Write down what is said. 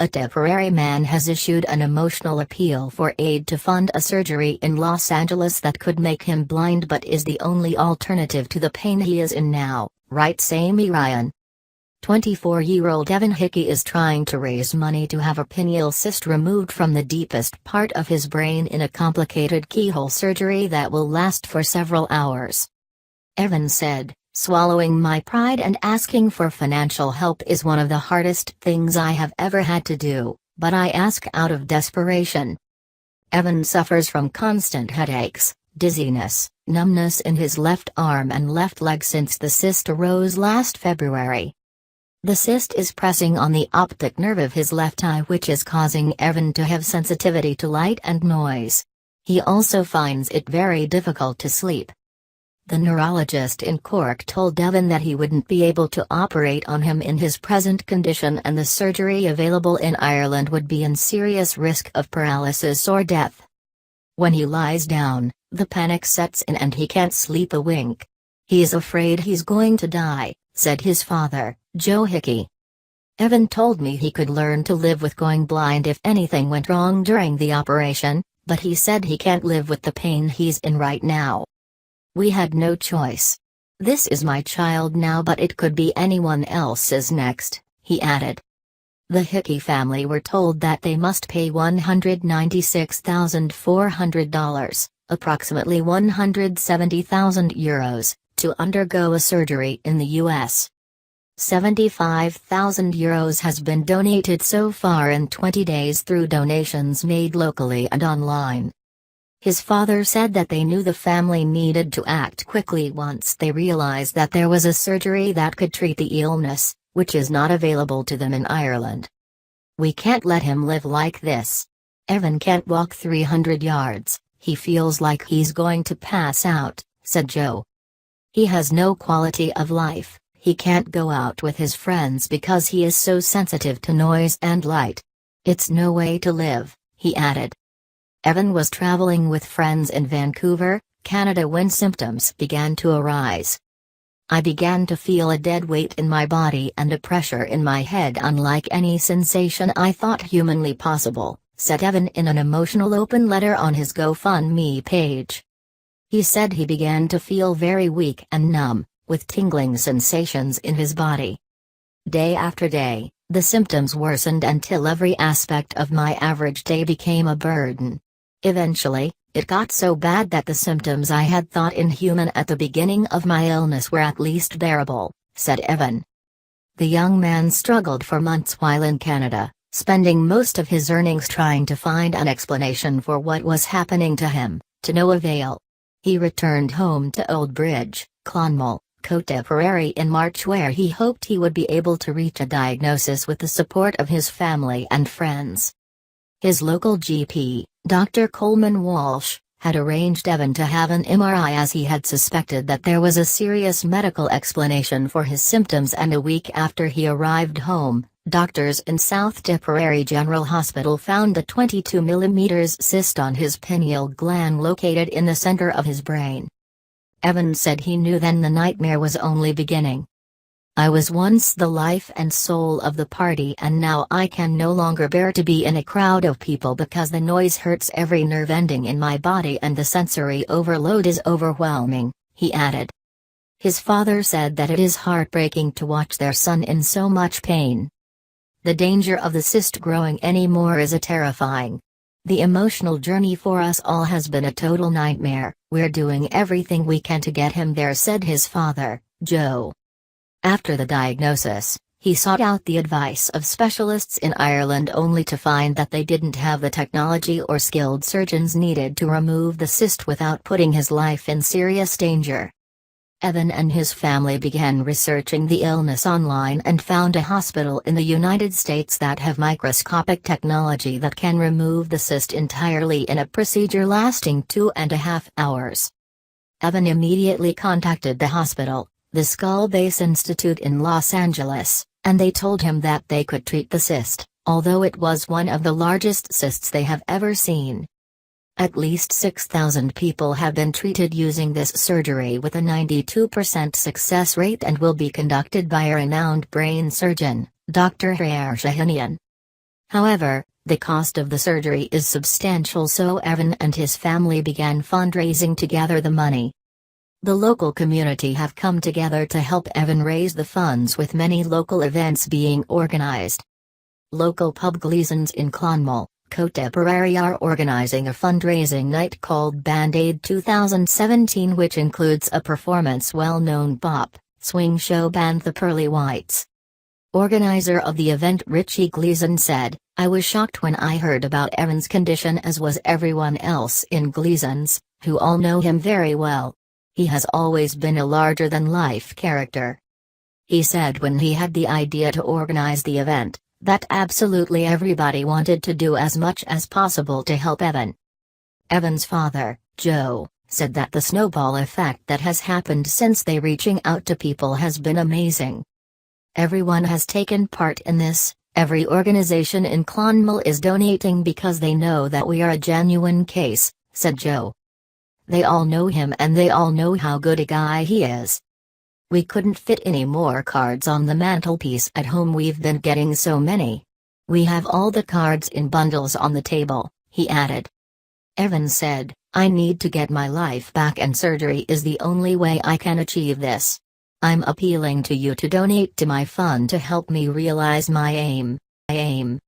A Tipperary man has issued an emotional appeal for aid to fund a surgery in Los Angeles that could make him blind but is the only alternative to the pain he is in now, writes Amy Ryan. 24-year-old Evan Hickey is trying to raise money to have a pineal cyst removed from the deepest part of his brain in a complicated keyhole surgery that will last for several hours. Evan said, "Swallowing my pride and asking for financial help is one of the hardest things I have ever had to do, but I ask out of desperation." Evan suffers from constant headaches, dizziness, numbness in his left arm and left leg since the cyst arose last February. The cyst is pressing on the optic nerve of his left eye, which is causing Evan to have sensitivity to light and noise. He also finds it very difficult to sleep. The neurologist in Cork told Evan that he wouldn't be able to operate on him in his present condition and the surgery available in Ireland would be in serious risk of paralysis or death. When he lies down, the panic sets in and he can't sleep a wink. He's afraid he's going to die, said his father, Joe Hickey. Evan told me he could learn to live with going blind if anything went wrong during the operation, but he said he can't live with the pain he's in right now. "We had no choice. This is my child now, but it could be anyone else's next," he added. The Hickey family were told that they must pay $196,400, approximately €170,000, to undergo a surgery in the U.S. €75,000 has been donated so far in 20 days through donations made locally and online. His father said that they knew the family needed to act quickly once they realized that there was a surgery that could treat the illness, which is not available to them in Ireland. "We can't let him live like this. Evan can't walk 300 yards, he feels like he's going to pass out," said Joe. "He has no quality of life, he can't go out with his friends because he is so sensitive to noise and light. It's no way to live," he added. Evan was traveling with friends in Vancouver, Canada when symptoms began to arise. "I began to feel a dead weight in my body and a pressure in my head unlike any sensation I thought humanly possible," said Evan in an emotional open letter on his GoFundMe page. He said he began to feel very weak and numb, with tingling sensations in his body. "Day after day, the symptoms worsened until every aspect of my average day became a burden. Eventually, it got so bad that the symptoms I had thought inhuman at the beginning of my illness were at least bearable," said Evan. The young man struggled for months while in Canada, spending most of his earnings trying to find an explanation for what was happening to him, to no avail. He returned home to Old Bridge, Clonmel, Tipperary in March, where he hoped he would be able to reach a diagnosis with the support of his family and friends. His local GP, Dr. Coleman Walsh, had arranged Evan to have an MRI as he had suspected that there was a serious medical explanation for his symptoms, and a week after he arrived home, doctors in South Tipperary General Hospital found a 22 mm cyst on his pineal gland located in the center of his brain. Evan said he knew then the nightmare was only beginning. "I was once the life and soul of the party and now I can no longer bear to be in a crowd of people because the noise hurts every nerve ending in my body and the sensory overload is overwhelming," he added. His father said that it is heartbreaking to watch their son in so much pain. "The danger of the cyst growing anymore is terrifying. The emotional journey for us all has been a total nightmare. We're doing everything we can to get him there," said his father, Joe. After the diagnosis, he sought out the advice of specialists in Ireland only to find that they didn't have the technology or skilled surgeons needed to remove the cyst without putting his life in serious danger. Evan and his family began researching the illness online and found a hospital in the United States that have microscopic technology that can remove the cyst entirely in a procedure lasting 2.5 hours. Evan immediately contacted the hospital, the Skull Base Institute in Los Angeles, and they told him that they could treat the cyst, although it was one of the largest cysts they have ever seen. At least 6,000 people have been treated using this surgery with a 92% success rate and will be conducted by a renowned brain surgeon, Dr. Shahinian. However, the cost of the surgery is substantial, so Evan and his family began fundraising to gather the money. The local community have come together to help Evan raise the funds, with many local events being organized. Local pub Gleason's in Clonmel, Tipperary are organizing a fundraising night called Band-Aid 2017, which includes a performance well-known pop swing show band the Pearly Whites. Organizer of the event Richie Gleason said, "I was shocked when I heard about Evan's condition, as was everyone else in Gleason's, who all know him very well. He has always been a larger-than-life character." He said when he had the idea to organize the event, that absolutely everybody wanted to do as much as possible to help Evan. Evan's father, Joe, said that the snowball effect that has happened since they reaching out to people has been amazing. "Everyone has taken part in this, every organization in Clonmel is donating because they know that we are a genuine case," said Joe. "They all know him and they all know how good a guy he is. We couldn't fit any more cards on the mantelpiece at home, we've been getting so many. We have all the cards in bundles on the table," he added. Evan said, "I need to get my life back and surgery is the only way I can achieve this. I'm appealing to you to donate to my fund to help me realize my aim.